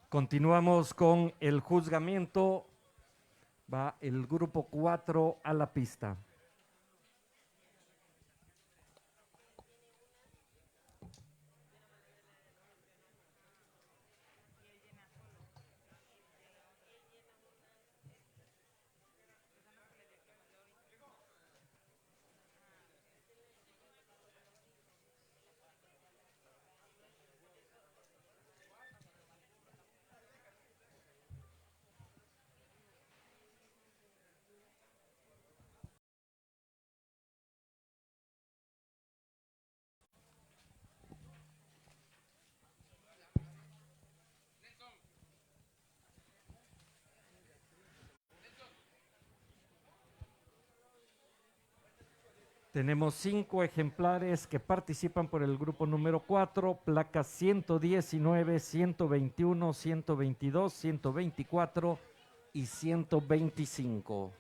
Continuamos con el juzgamiento. Va el grupo 4 a la pista. Tenemos 5 ejemplares que participan por el grupo número 4, placas 119, 121, 122, 124 y 125.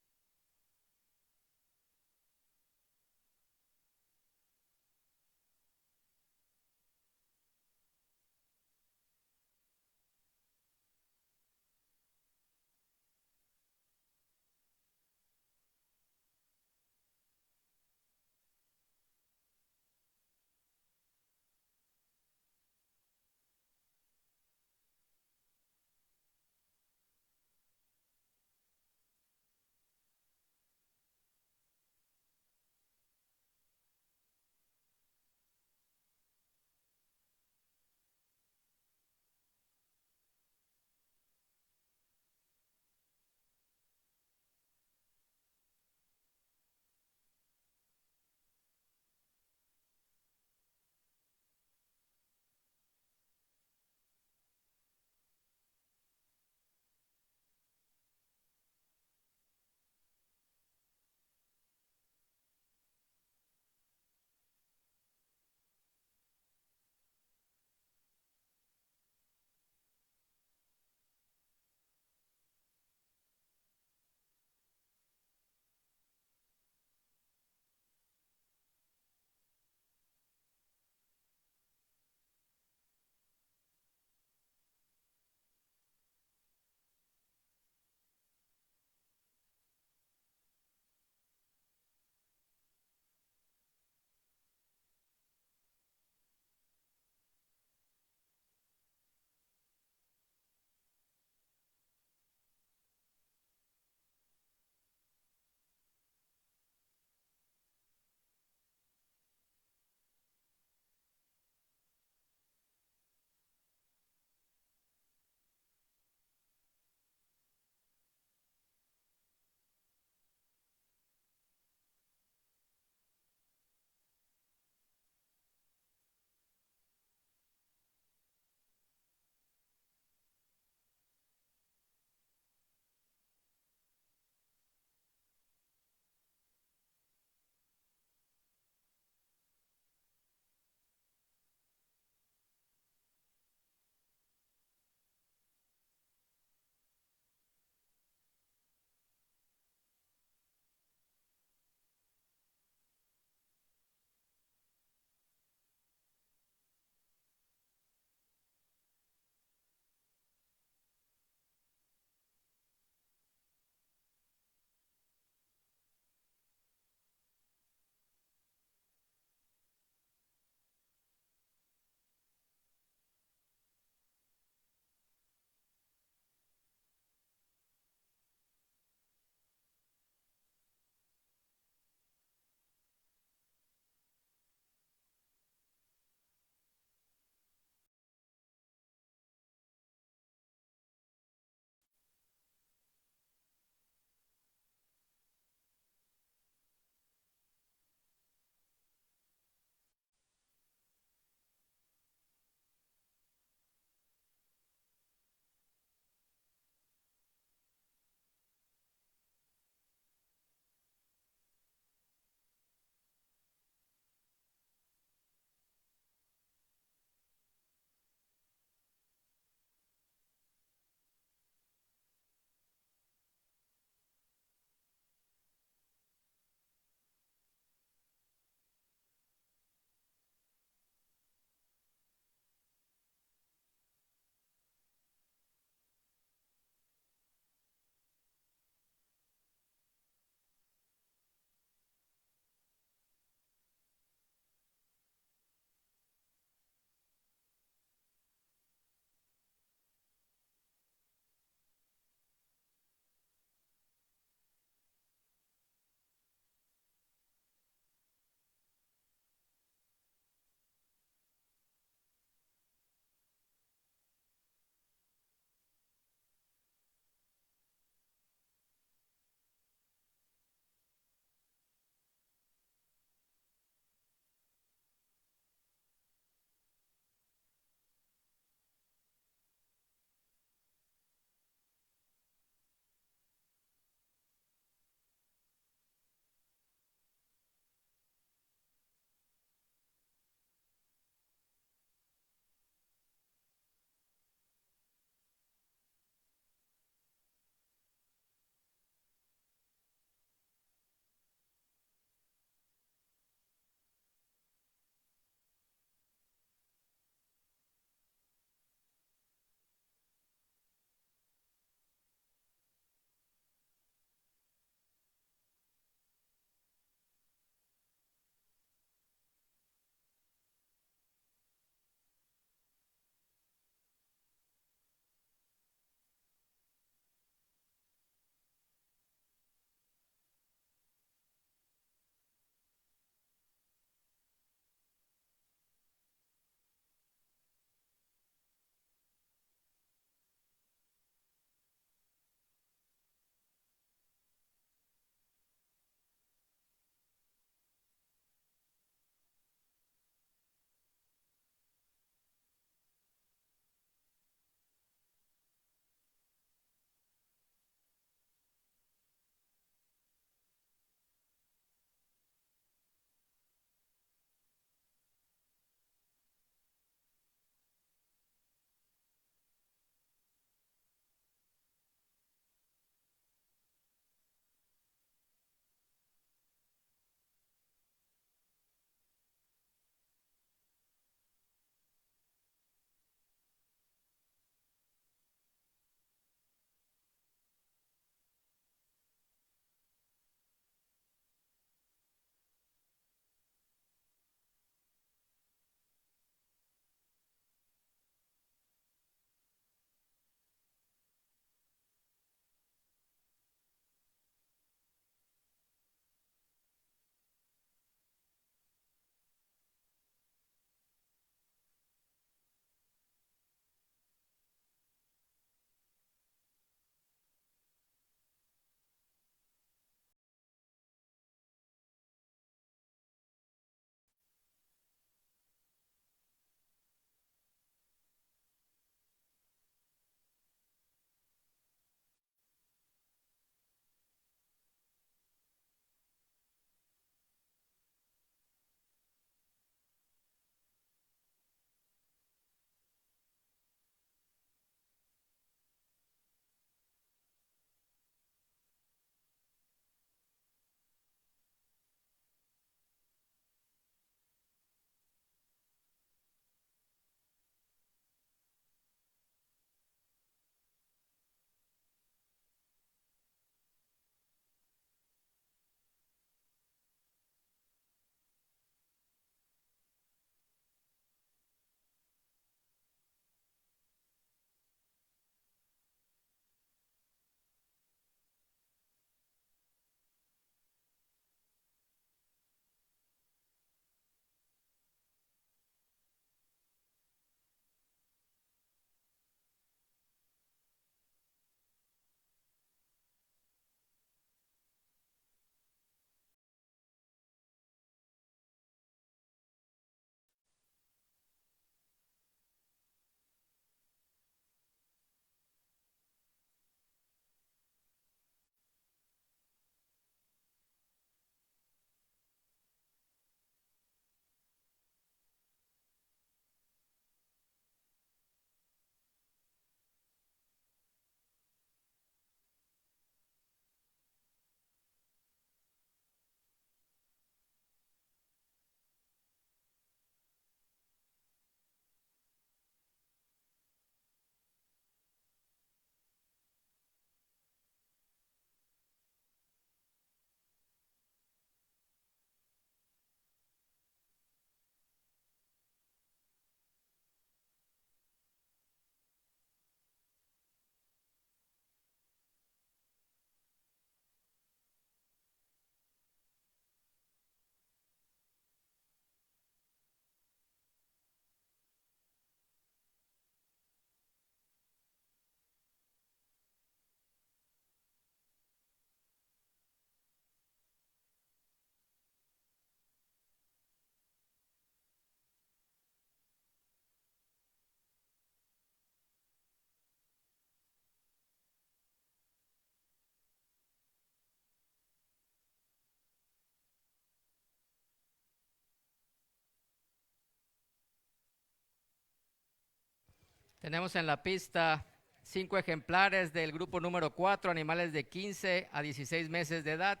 Tenemos en la pista 5 ejemplares del grupo número 4, animales de 15 a 16 meses de edad.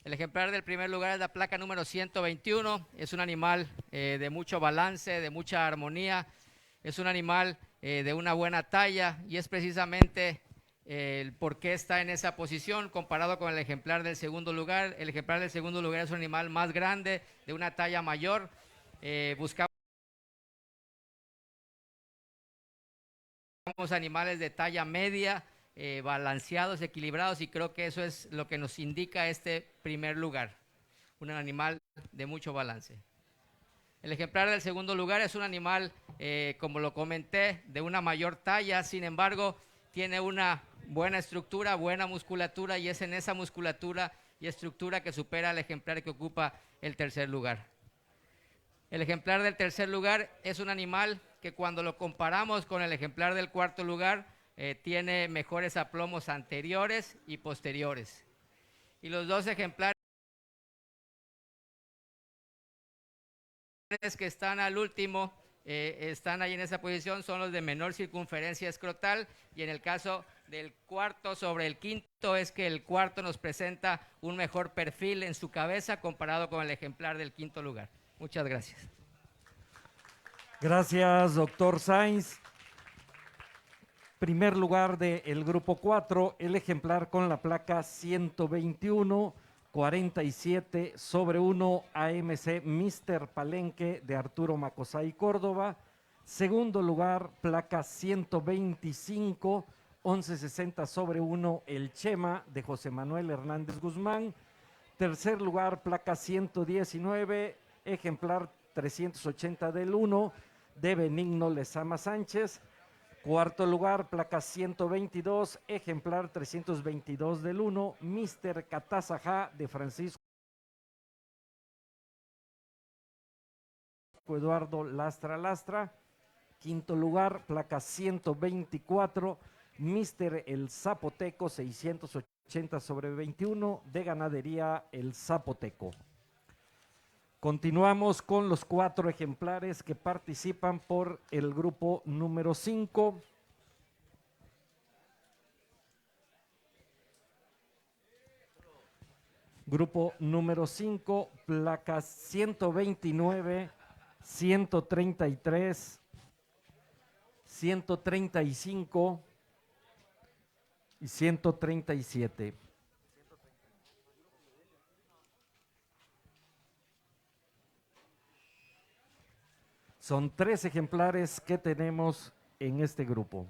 El ejemplar del primer lugar es la placa número 121. Es un animal de mucho balance, de mucha armonía. Es un animal de una buena talla y es precisamente el por qué está en esa posición comparado con el ejemplar del segundo lugar. El ejemplar del segundo lugar es un animal más grande, de una talla mayor. Buscamos animales de talla media, balanceados, equilibrados, y creo que eso es lo que nos indica este primer lugar, un animal de mucho balance. El ejemplar del segundo lugar es un animal, como lo comenté, de una mayor talla, sin embargo, tiene una buena estructura, buena musculatura, y es en esa musculatura y estructura que supera al ejemplar que ocupa el tercer lugar. El ejemplar del tercer lugar es un animal que cuando lo comparamos con el ejemplar del cuarto lugar, tiene mejores aplomos anteriores y posteriores. Y los dos ejemplares que están al último, están ahí en esa posición, son los de menor circunferencia escrotal, y en el caso del cuarto sobre el quinto es que el cuarto nos presenta un mejor perfil en su cabeza comparado con el ejemplar del quinto lugar. Muchas gracias. Gracias, doctor Sainz. Primer lugar del grupo 4, el ejemplar con la placa 121, 47 sobre 1 AMC Mr. Palenque de Arturo Macosay Córdoba. Segundo lugar, placa 125, 1160 sobre 1 El Chema de José Manuel Hernández Guzmán. Tercer lugar, placa 119, ejemplar 380 del 1 de Benigno Lezama Sánchez. Cuarto lugar, placa 122, ejemplar 322 del 1, Mr. Catazajá de Francisco Eduardo Lastra Lastra. Quinto lugar, placa 124, Mr. El Zapoteco 680 sobre 21 de Ganadería El Zapoteco. Continuamos con los 4 ejemplares que participan por el grupo número 5. Grupo número 5, placas 129, 133, 135 y 137. Son 3 ejemplares que tenemos en este grupo.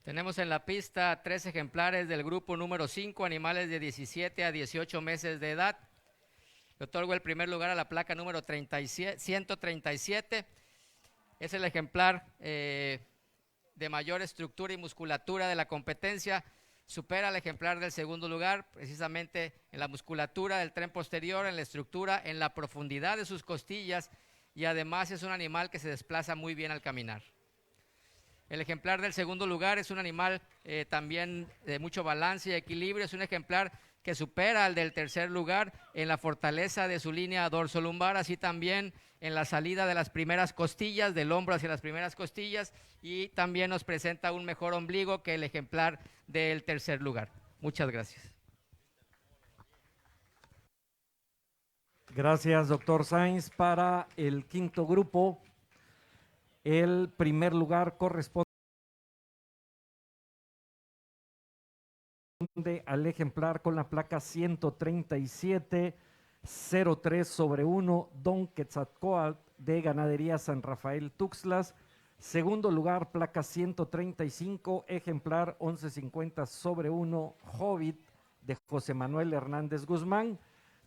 Tenemos en la pista 3 ejemplares del grupo número 5, animales de 17 a 18 meses de edad. Le otorgo el primer lugar a la placa número 137. Es el ejemplar de mayor estructura y musculatura de la competencia. Supera al ejemplar del segundo lugar, precisamente en la musculatura del tren posterior, en la estructura, en la profundidad de sus costillas, y además es un animal que se desplaza muy bien al caminar. El ejemplar del segundo lugar es un animal también de mucho balance y equilibrio. Es un ejemplar que supera al del tercer lugar en la fortaleza de su línea dorsolumbar, así también en la salida de las primeras costillas, del hombro hacia las primeras costillas, y también nos presenta un mejor ombligo que el ejemplar del tercer lugar. Muchas gracias. Gracias, doctor Sainz. Para el quinto grupo, el primer lugar corresponde al ejemplar con la placa 137-03/1, Don Quetzalcóatl de Ganadería San Rafael Tuxtlas. Segundo lugar, placa 135, ejemplar 1150/1, Hobbit de José Manuel Hernández Guzmán.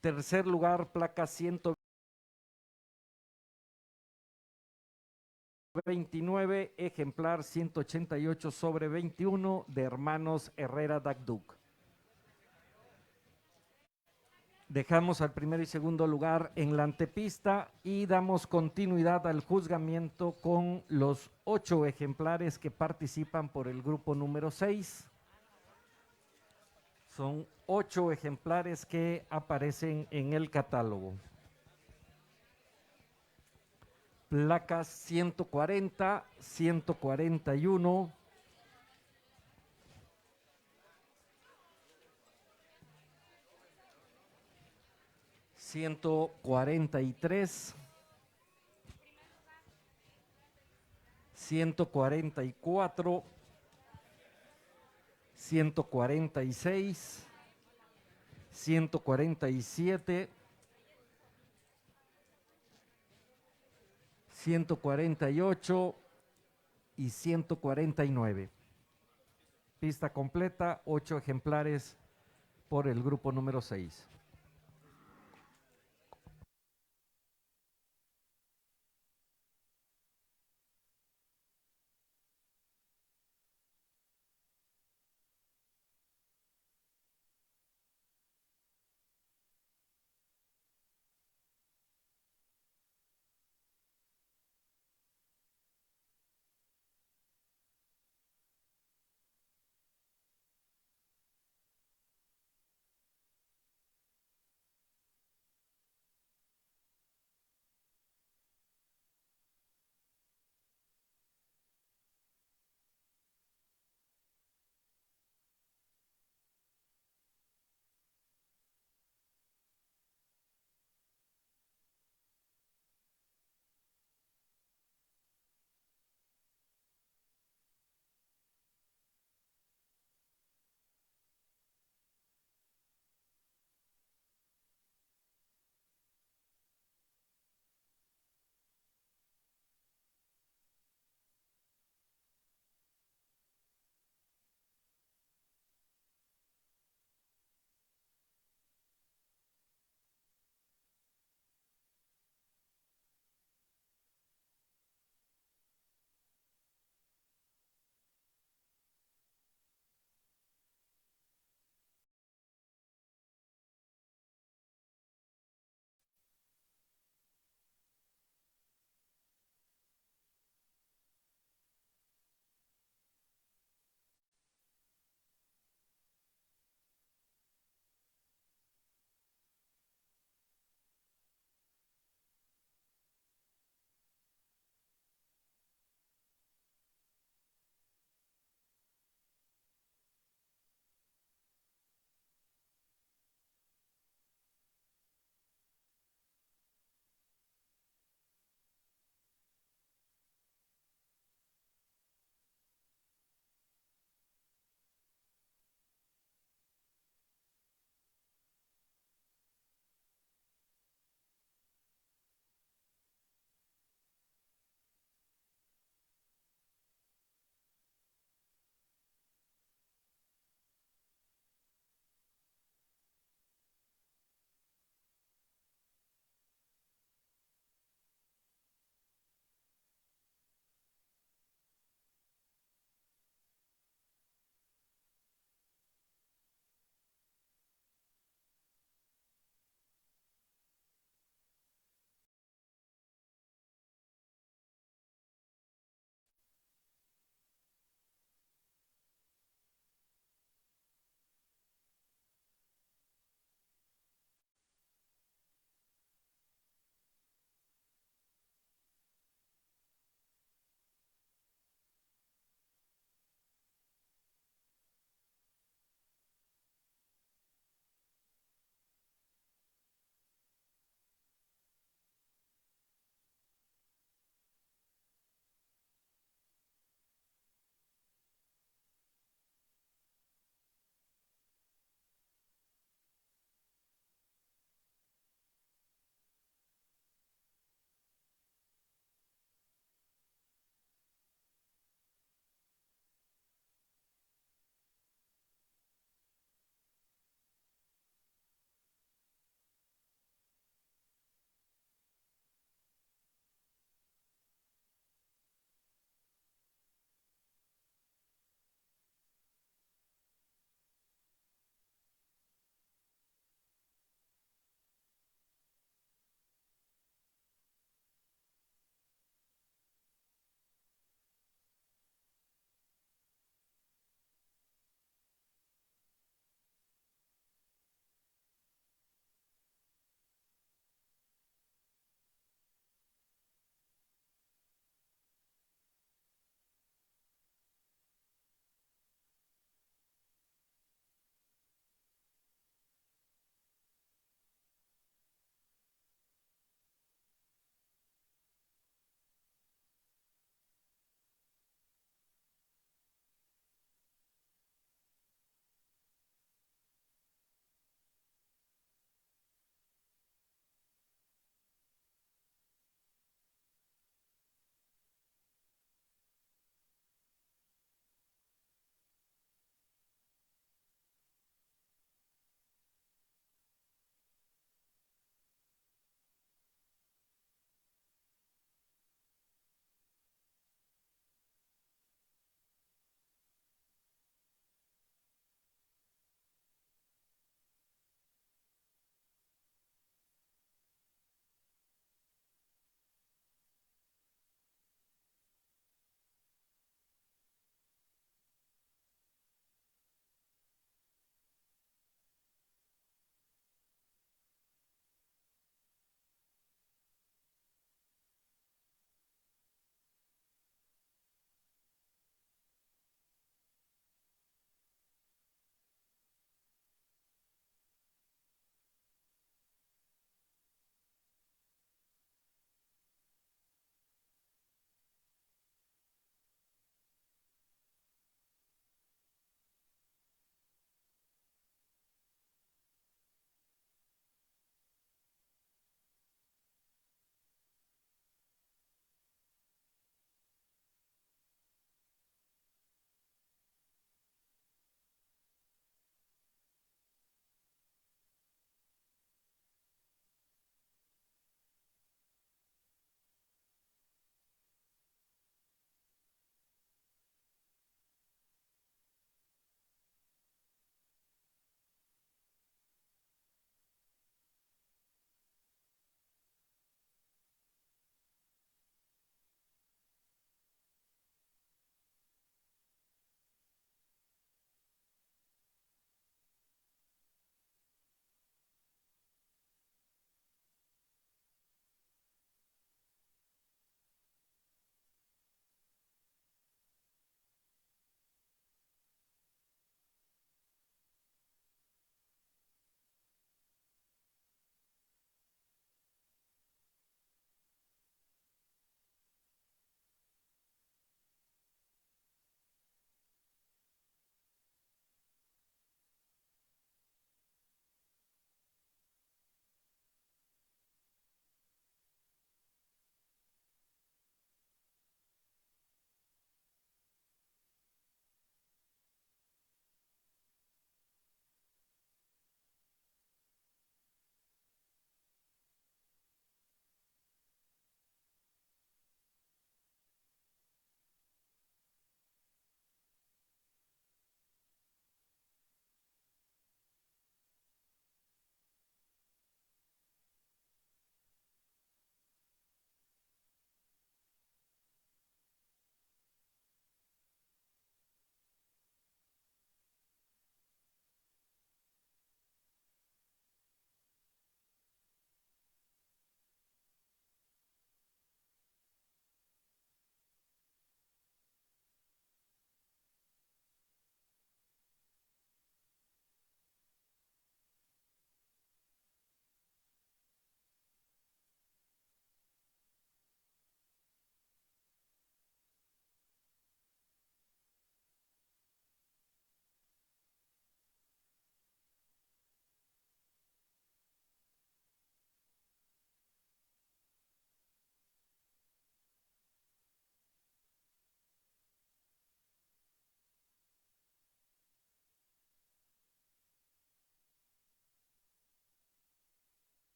Tercer lugar, placa 129, ejemplar 188/21 de Hermanos Herrera Dagduc. Dejamos al primero y segundo lugar en la antepista y damos continuidad al juzgamiento con los 8 ejemplares que participan por el grupo número 6. Son 8 ejemplares que aparecen en el catálogo. Placas 140, 141, 143, 144, 146, 147, 148 y 149. Pista completa, 8 ejemplares por el grupo número 6.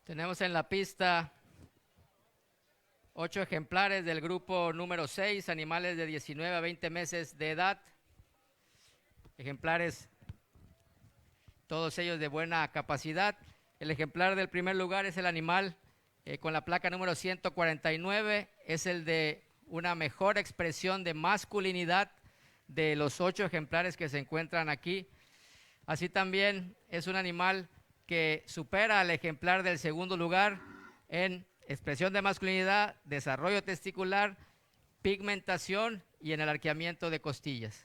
Tenemos en la pista 8 ejemplares del grupo número 6, animales de 19 a 20 meses de edad. Ejemplares, todos ellos de buena capacidad. El ejemplar del primer lugar es el animal con la placa número 149, es el de una mejor expresión de masculinidad de los 8 ejemplares que se encuentran aquí. Así también es un animal que supera al ejemplar del segundo lugar en expresión de masculinidad, desarrollo testicular, pigmentación y en el arqueamiento de costillas.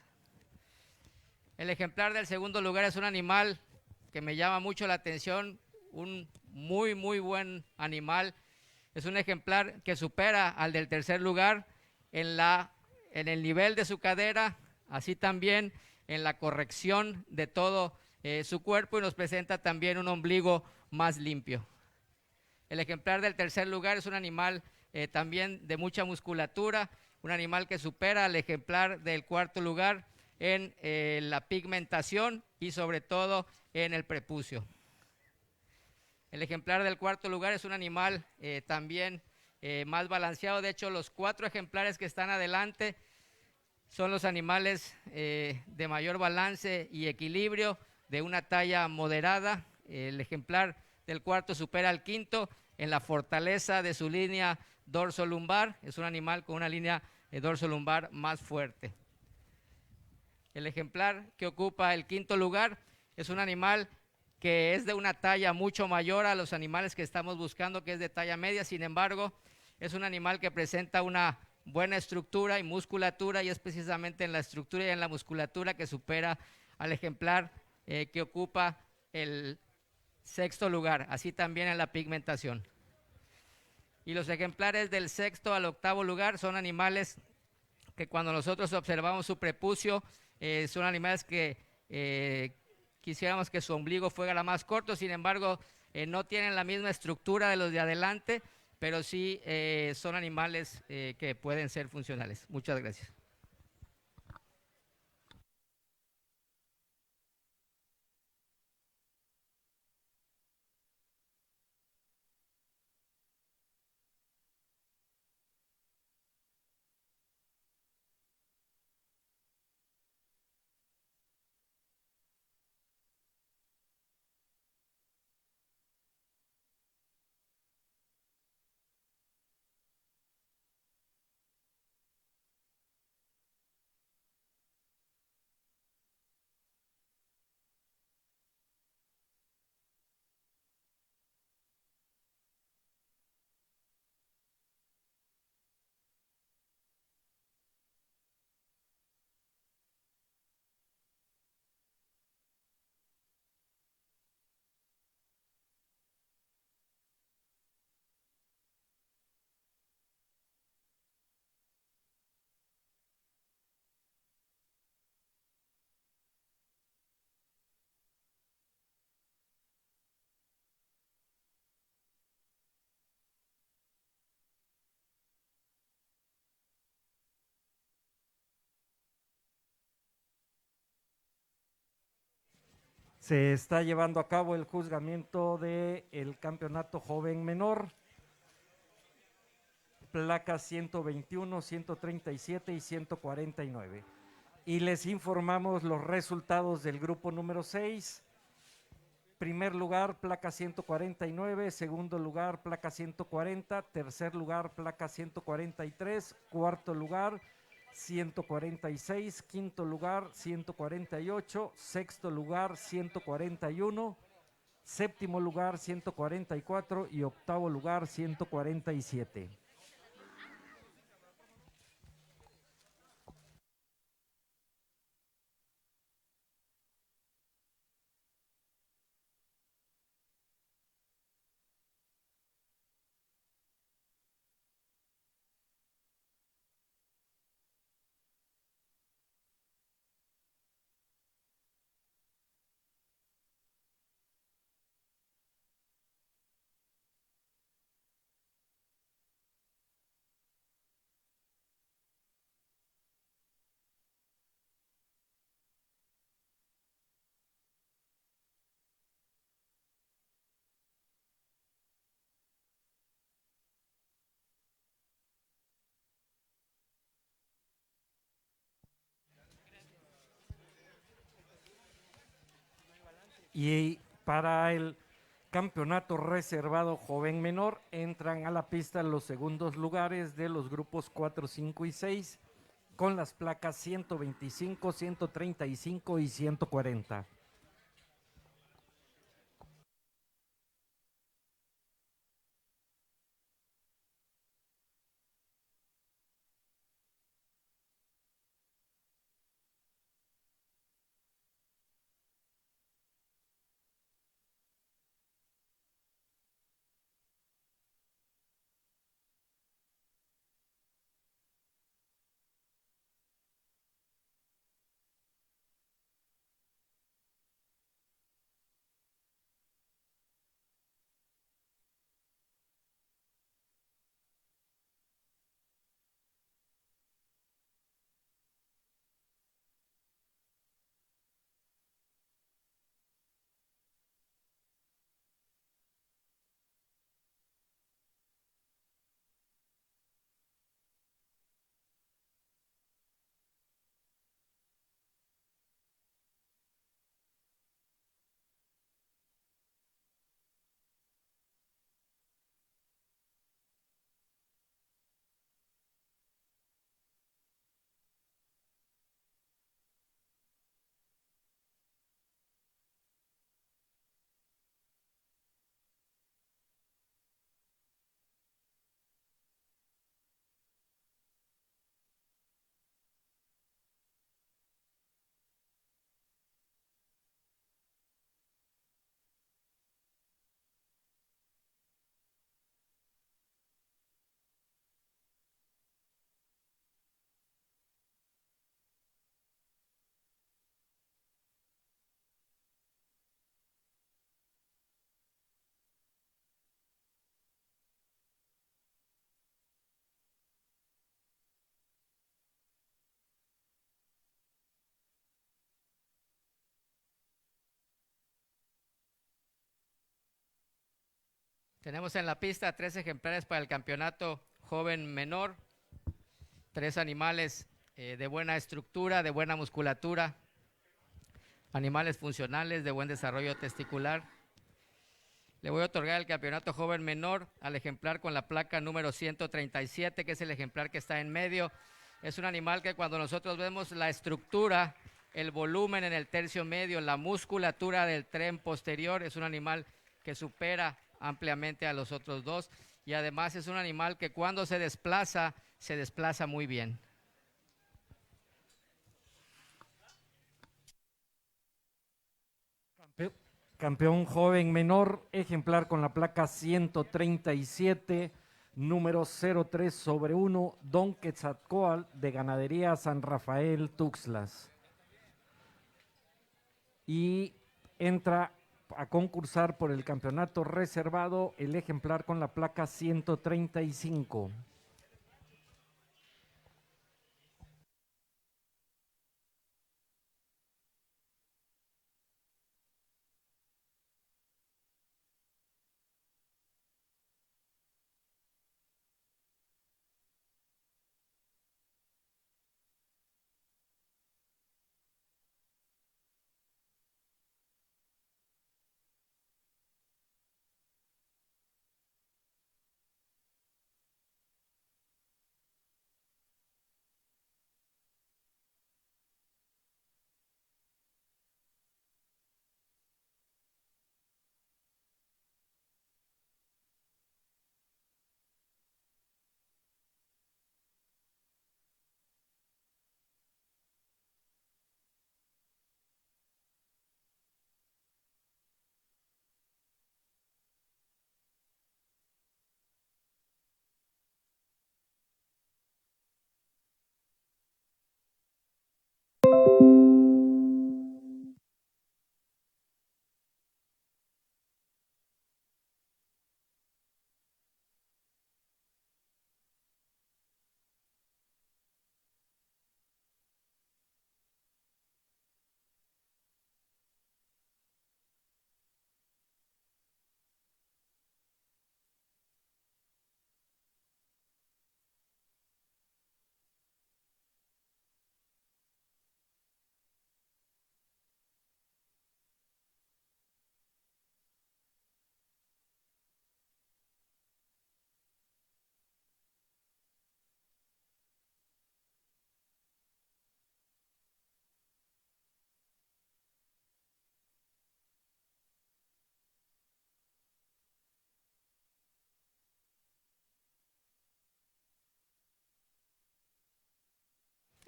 El ejemplar del segundo lugar es un animal que me llama mucho la atención, un muy buen animal. Es un ejemplar que supera al del tercer lugar en el nivel de su cadera, así también en la corrección de todo su cuerpo, y nos presenta también un ombligo más limpio. El ejemplar del tercer lugar es un animal también de mucha musculatura, un animal que supera al ejemplar del cuarto lugar en la pigmentación y sobre todo en el prepucio. El ejemplar del cuarto lugar es un animal también más balanceado. De hecho, los 4 ejemplares que están adelante son los animales de mayor balance y equilibrio, de una talla moderada. El ejemplar del cuarto supera al quinto en la fortaleza de su línea dorso-lumbar. Es un animal con una línea dorso-lumbar más fuerte. El ejemplar que ocupa el quinto lugar es un animal que es de una talla mucho mayor a los animales que estamos buscando, que es de talla media. Sin embargo, es un animal que presenta una buena estructura y musculatura, y es precisamente en la estructura y en la musculatura que supera al ejemplar que ocupa el sexto lugar, así también en la pigmentación. Y los ejemplares del sexto al octavo lugar son animales que cuando nosotros observamos su prepucio, son animales que quisiéramos que su ombligo fuera más corto. Sin embargo, no tienen la misma estructura de los de adelante, pero sí son animales que pueden ser funcionales. Muchas gracias. Se está llevando a cabo el juzgamiento del campeonato joven menor, placas 121, 137 y 149. Y les informamos los resultados del grupo número 6. Primer lugar, placa 149, segundo lugar, placa 140, tercer lugar, placa 143, cuarto lugar, 146, quinto lugar, 148, sexto lugar, 141, séptimo lugar, 144 y octavo lugar, 147. Y para el campeonato reservado joven menor entran a la pista los segundos lugares de los grupos 4, 5 y 6 con las placas 125, 135 y 140. Tenemos en la pista 3 ejemplares para el campeonato joven menor, 3 animales de buena estructura, de buena musculatura, animales funcionales, de buen desarrollo testicular. Le voy a otorgar el campeonato joven menor al ejemplar con la placa número 137, que es el ejemplar que está en medio. Es un animal que cuando nosotros vemos la estructura, el volumen en el tercio medio, la musculatura del tren posterior, es un animal que supera ampliamente a los otros dos, y además es un animal que cuando se desplaza muy bien. Campeón joven menor, ejemplar con la placa 137, número 03/1, Don Quetzalcóatl de Ganadería San Rafael Tuxtlas. Y entra a concursar por el campeonato reservado el ejemplar con la placa 135.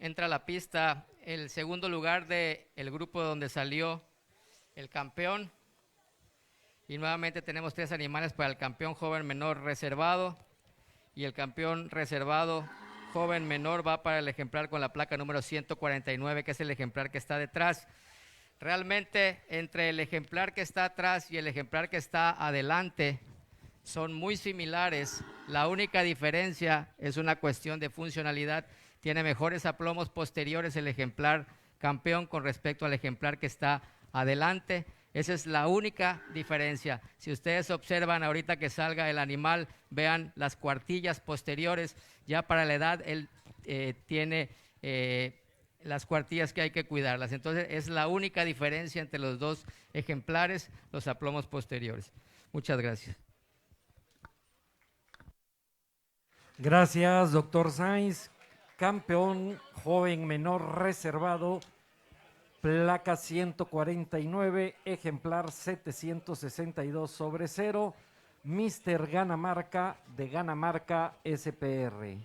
entra a la pista el segundo lugar del grupo donde salió el campeón. Y nuevamente tenemos 3 animales para el campeón joven menor reservado. Y el campeón reservado joven menor va para el ejemplar con la placa número 149, que es el ejemplar que está detrás. Realmente entre el ejemplar que está atrás y el ejemplar que está adelante son muy similares. La única diferencia es una cuestión de funcionalidad. Tiene mejores aplomos posteriores el ejemplar campeón con respecto al ejemplar que está adelante. Esa es la única diferencia. Si ustedes observan ahorita que salga el animal, vean las cuartillas posteriores. Ya para la edad él tiene las cuartillas que hay que cuidarlas. Entonces es la única diferencia entre los dos ejemplares, los aplomos posteriores. Muchas gracias. Gracias, doctor Sainz. Campeón joven menor reservado, placa 149, ejemplar 762 sobre 0, Mister Ganamarca de Ganamarca SPR.